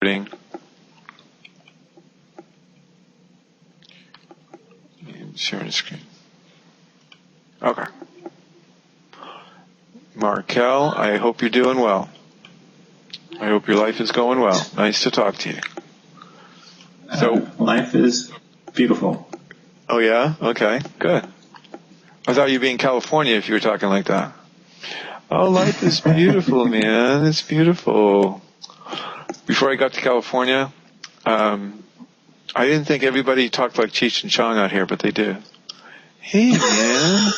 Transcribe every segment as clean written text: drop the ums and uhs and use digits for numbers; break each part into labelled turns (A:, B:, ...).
A: And sharing screen. Okay. Marquel, I hope you're doing well. I hope your life is going well. Nice to talk to you. So
B: life is beautiful.
A: Oh yeah? Okay, good. I thought you'd be in California if you were talking like that. Oh, life is beautiful, man. It's beautiful. Before I got to California, I didn't think everybody talked like Cheech and Chong out here, but they do. Hey, man.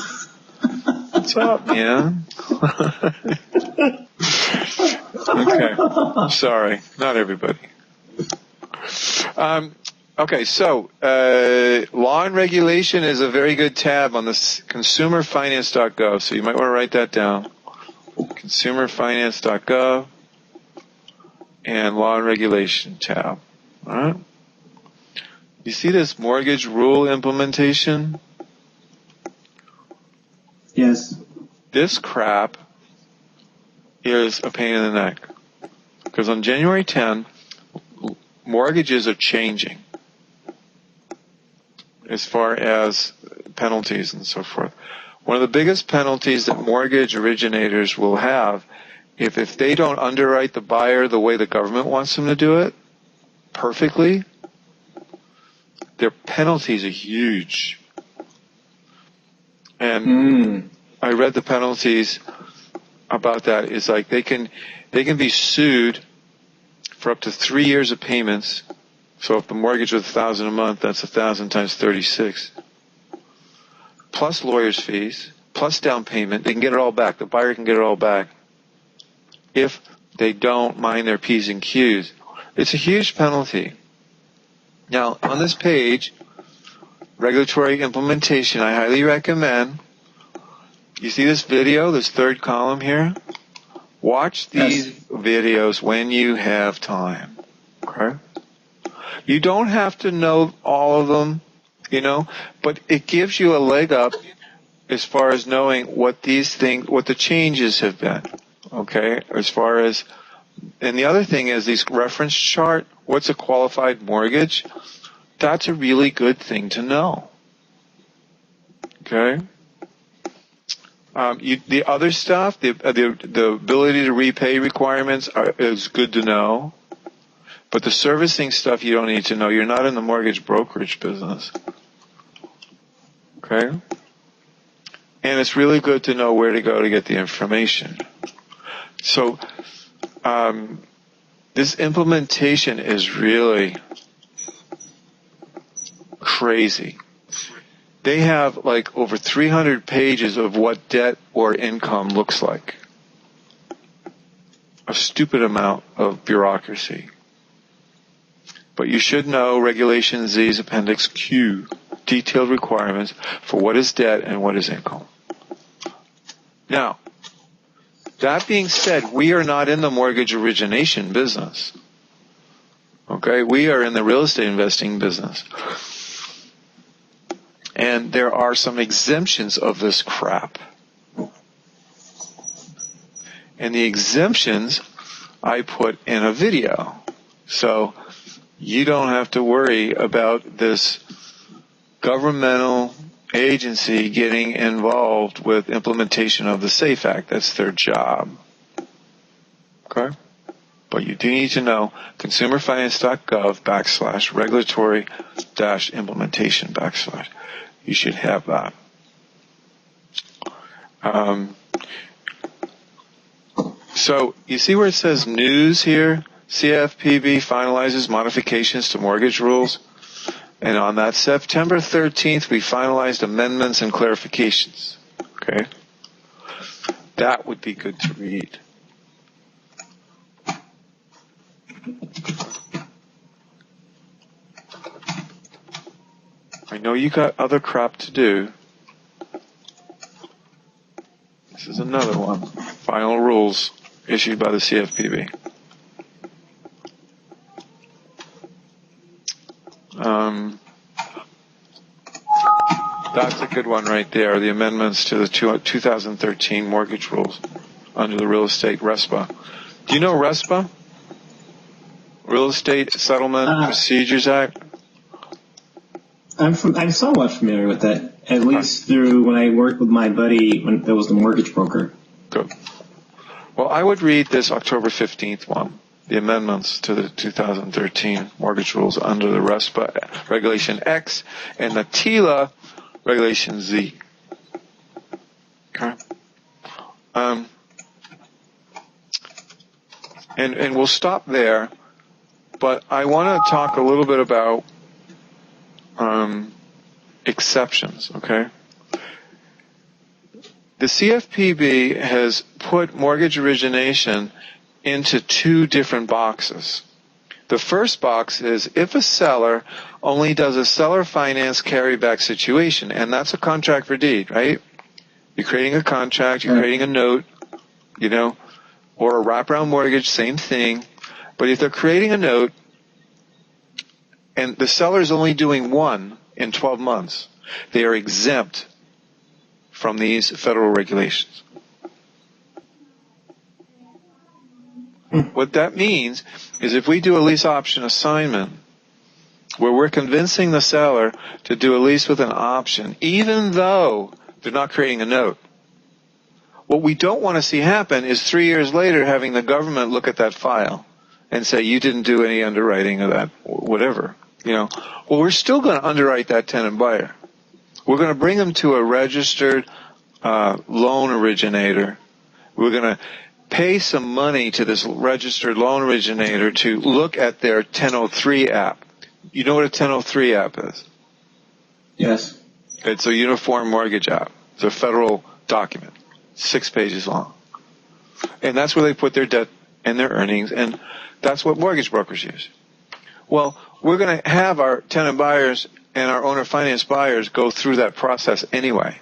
A: What's up, man? Okay. Sorry. Not everybody. Okay, so law and regulation is a very good tab on the ConsumerFinance.gov, so you might want to write that down. ConsumerFinance.gov and law and regulation tab. All right. You see this mortgage rule implementation?
B: Yes.
A: This crap is a pain in the neck. Because on January 10, mortgages are changing as far as penalties and so forth. One of the biggest penalties that mortgage originators will have, if they don't underwrite the buyer the way the government wants them to do it, perfectly, their penalties are huge. And I read the penalties about that. It's like they can be sued for up to 3 years of payments. So if the mortgage was $1,000 a month, that's 1,000 times 36. Plus lawyers' fees, plus down payment. They can get it all back. The buyer can get it all back if they don't mind their P's and Q's. It's a huge penalty. Now, on this page, regulatory implementation, I highly recommend. You see this video, this third column here? Watch these videos when you have time. Okay? You don't have to know all of them, but it gives you a leg up as far as knowing what these things, what the changes have been. Okay? As far as, and the other thing is these reference chart, what's a qualified mortgage? That's a really good thing to know. Okay? The other stuff, the ability to repay requirements is good to know. But the servicing stuff you don't need to know. You're not in the mortgage brokerage business. Okay? And it's really good to know where to go to get the information. So, this implementation is really crazy. They have like over 300 pages of what debt or income looks like. A stupid amount of bureaucracy. But you should know Regulation Z's Appendix Q, detailed requirements for what is debt and what is income. Now, that being said, we are not in the mortgage origination business. Okay? We are in the real estate investing business. And there are some exemptions of this crap. And the exemptions I put in a video. So you don't have to worry about this governmental agency getting involved with implementation of the SAFE Act. That's their job. Okay? But you do need to know ConsumerFinance.gov /regulatory-implementation /. You should have that. So you see where it says news here? CFPB finalizes modifications to mortgage rules. And on that September 13th, we finalized amendments and clarifications. Okay? That would be good to read. I know you got other crap to do. This is another one. Final rules issued by the CFPB. That's a good one right there. The amendments to the 2013 mortgage rules under the real estate RESPA. Do you know RESPA? Real Estate Settlement Procedures Act?
B: I'm somewhat familiar with that, at least through when I worked with my buddy when there was the mortgage broker.
A: Good. Well, I would read this October 15th one, the amendments to the 2013 mortgage rules under the RESPA Regulation X and the TILA Regulation Z. Okay. And we'll stop there, but I want to talk a little bit about exceptions, okay? The CFPB has put mortgage origination into two different boxes. The first box is if a seller only does a seller finance carryback situation, and that's a contract for deed, right? You're creating a contract, you're creating a note, or a wraparound mortgage, same thing. But if they're creating a note and the seller is only doing one in 12 months, they are exempt from these federal regulations. What that means is if we do a lease option assignment where we're convincing the seller to do a lease with an option, even though they're not creating a note, what we don't want to see happen is 3 years later having the government look at that file and say, you didn't do any underwriting of that, whatever. Well, we're still going to underwrite that tenant buyer. We're going to bring them to a registered loan originator. We're going to pay some money to this registered loan originator to look at their 1003 app. You know what a 1003 app is?
B: Yes.
A: It's a uniform mortgage app. It's a federal document, 6 pages long. And that's where they put their debt and their earnings, and that's what mortgage brokers use. Well, we're going to have our tenant buyers and our owner finance buyers go through that process anyway.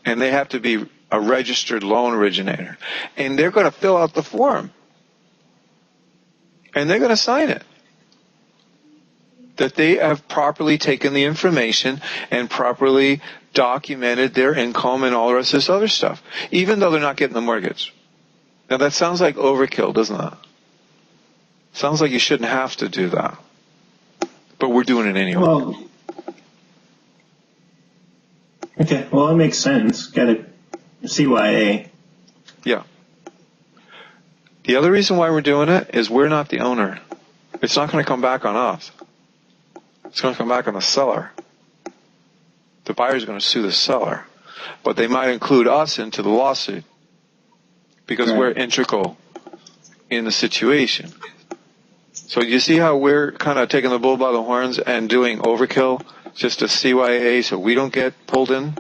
A: And they have to be a registered loan originator. And they're going to fill out the form. And they're going to sign it. That they have properly taken the information and properly documented their income and all the rest of this other stuff, even though they're not getting the mortgage. Now that sounds like overkill, doesn't it? Sounds like you shouldn't have to do that. But we're doing it anyway.
B: Well, okay, well, it makes sense. Got a CYA.
A: Yeah. The other reason why we're doing it is we're not the owner. It's not going to come back on us. It's going to come back on the seller. The buyer's going to sue the seller. But they might include us into the lawsuit because we're integral in the situation. So you see how we're kind of taking the bull by the horns and doing overkill just to CYA so we don't get pulled in?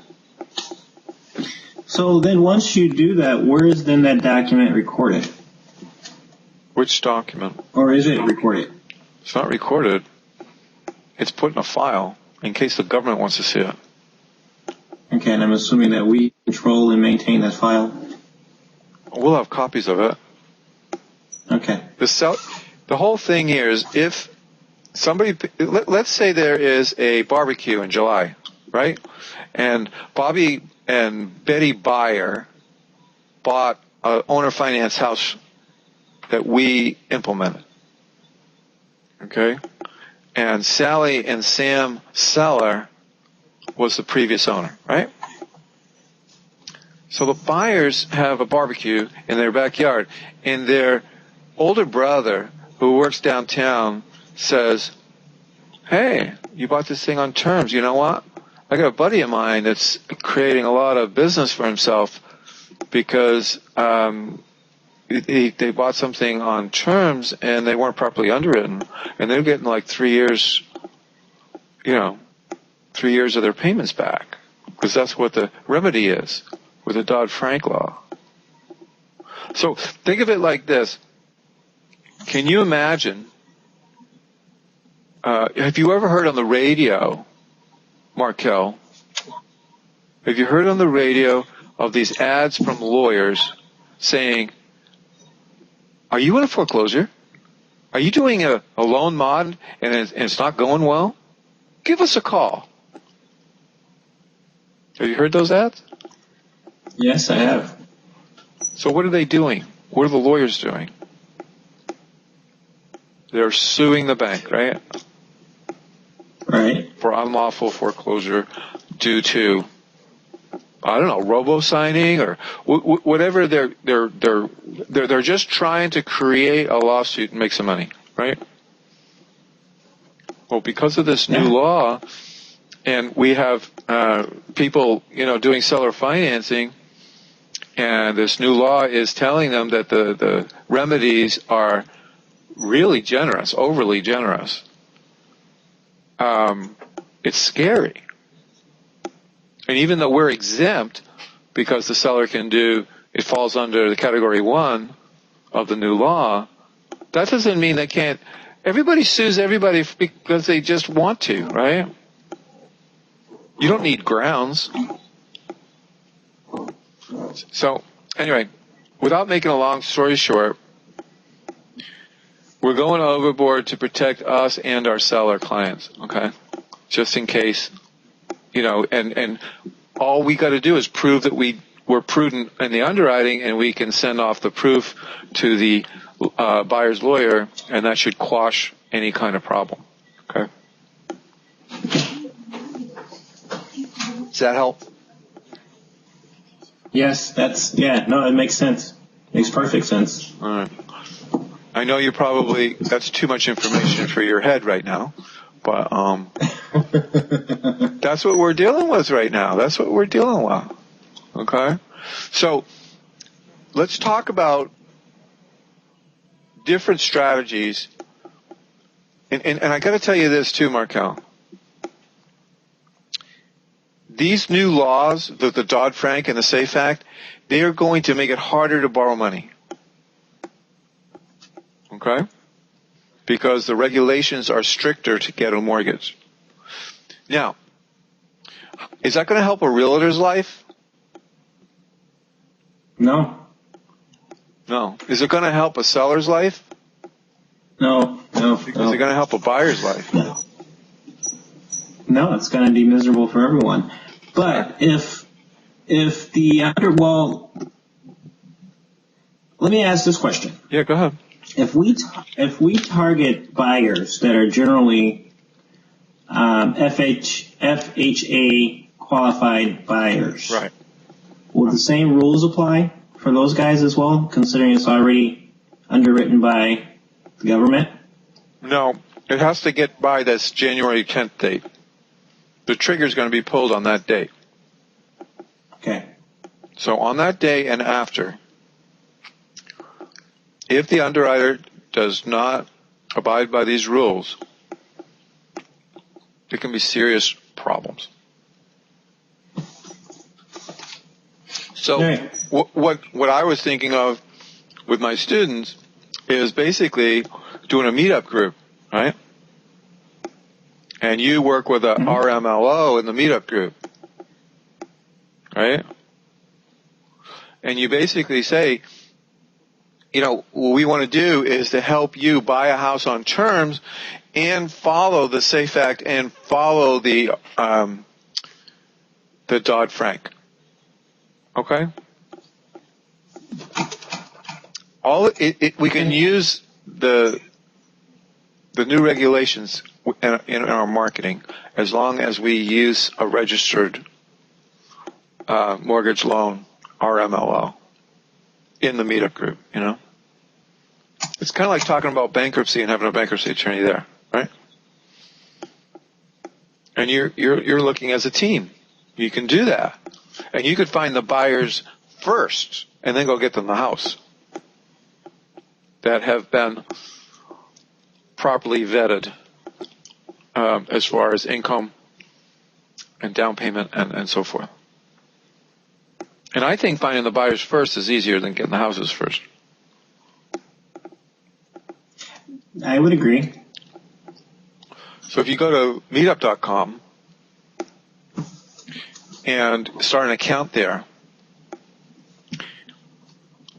B: So then once you do that, where is then that document recorded?
A: Which document?
B: Or is it recorded?
A: It's not recorded. It's put in a file in case the government wants to see it.
B: Okay, and I'm assuming that we control and maintain that file?
A: We'll have copies of it.
B: Okay.
A: The whole thing here is if somebody, let's say there is a barbecue in July, right? And Bobby and Betty Buyer bought an owner finance house that we implemented. Okay? And Sally and Sam Seller was the previous owner, right? So the buyers have a barbecue in their backyard, and their older brother, who works downtown, says, hey, you bought this thing on terms. You know what? I got a buddy of mine that's creating a lot of business for himself because they bought something on terms and they weren't properly underwritten, and they're getting like 3 years, 3 years of their payments back, because that's what the remedy is with the Dodd-Frank law. So think of it like this. Can you imagine, have you ever heard on the radio, Marquel, have you heard on the radio of these ads from lawyers saying, are you in a foreclosure? Are you doing a loan mod and it's not going well? Give us a call. Have you heard those ads?
B: Yes, I have.
A: So what are they doing? What are the lawyers doing? they're suing the bank, right?
B: Right.
A: For unlawful foreclosure due to, I don't know, robo-signing or whatever. They're just trying to create a lawsuit and make some money, right? Well, because of this new law, and we have people, doing seller financing, and this new law is telling them that the remedies are really generous, overly generous. It's scary. And even though we're exempt because the seller can do, it falls under the category 1 of the new law, that doesn't mean they can't. Everybody sues everybody because they just want to, right? You don't need grounds. So, anyway, without making a long story short, we're going overboard to protect us and our seller clients, okay? Just in case, and all we got to do is prove that we're prudent in the underwriting, and we can send off the proof to the buyer's lawyer, and that should quash any kind of problem, okay? Does that help?
B: Yes, it makes sense. Makes perfect sense.
A: All right. I know that's too much information for your head right now, but that's what we're dealing with right now. That's what we're dealing with. Okay? So let's talk about different strategies. And I got to tell you this too, Marquel. These new laws, the Dodd-Frank and the SAFE Act, they are going to make it harder to borrow money. Okay? Because the regulations are stricter to get a mortgage. Now, is that going to help a realtor's life?
B: No.
A: No. Is it going to help a seller's life?
B: No.
A: Is it going to help a buyer's life?
B: No, it's going to be miserable for everyone. But let me ask this question.
A: Yeah, go ahead.
B: If we target buyers that are generally FHA qualified buyers,
A: right,
B: will the same rules apply for those guys as well, considering it's already underwritten by the government?
A: No, it has to get by this January 10th date. The trigger is going to be pulled on that date.
B: Okay.
A: So on that day and after, if the underwriter does not abide by these rules, there can be serious problems. So what I was thinking of with my students is basically doing a meetup group, right? And you work with a RMLO in the meetup group, right? And you basically say, what we want to do is to help you buy a house on terms and follow the SAFE Act and follow the Dodd-Frank. Okay? We can use the new regulations in our marketing as long as we use a registered mortgage loan, RMLO, in the meetup group, It's kind of like talking about bankruptcy and having a bankruptcy attorney there, right? And you're looking as a team. You can do that. And you could find the buyers first and then go get them the house that have been properly vetted as far as income and down payment and so forth. And I think finding the buyers first is easier than getting the houses first.
B: I would agree.
A: So if you go to meetup.com and start an account there,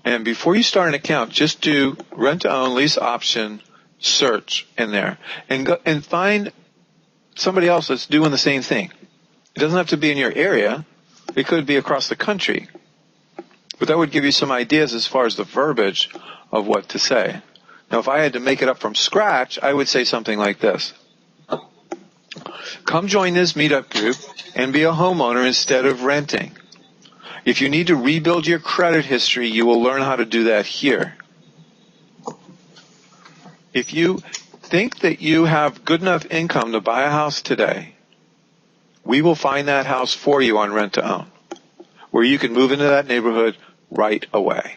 A: and before you start an account, just do rent-to-own lease option search in there and find somebody else that's doing the same thing. It doesn't have to be in your area. It could be across the country. But that would give you some ideas as far as the verbiage of what to say. Now, if I had to make it up from scratch, I would say something like this. Come join this meetup group and be a homeowner instead of renting. If you need to rebuild your credit history, you will learn how to do that here. If you think that you have good enough income to buy a house today, we will find that house for you on rent to own, where you can move into that neighborhood right away.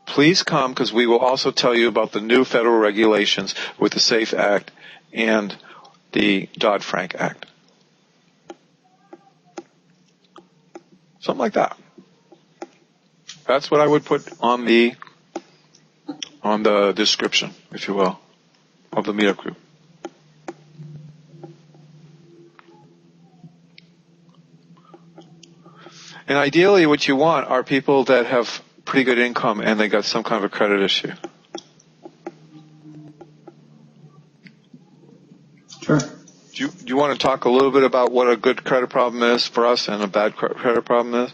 A: Please come, because we will also tell you about the new federal regulations with the SAFE Act and the Dodd-Frank Act. Something like that. That's what I would put on the description, if you will, of the meetup group. And ideally what you want are people that have pretty good income and they got some kind of a credit issue.
B: Sure.
A: Do you want to talk a little bit about what a good credit problem is for us and a bad credit problem is?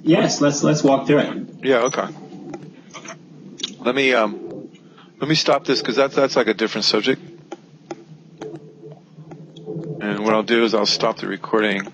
B: Yes, let's walk through it.
A: Yeah, okay. Let me stop this because that's like a different subject. And what I'll do is I'll stop the recording.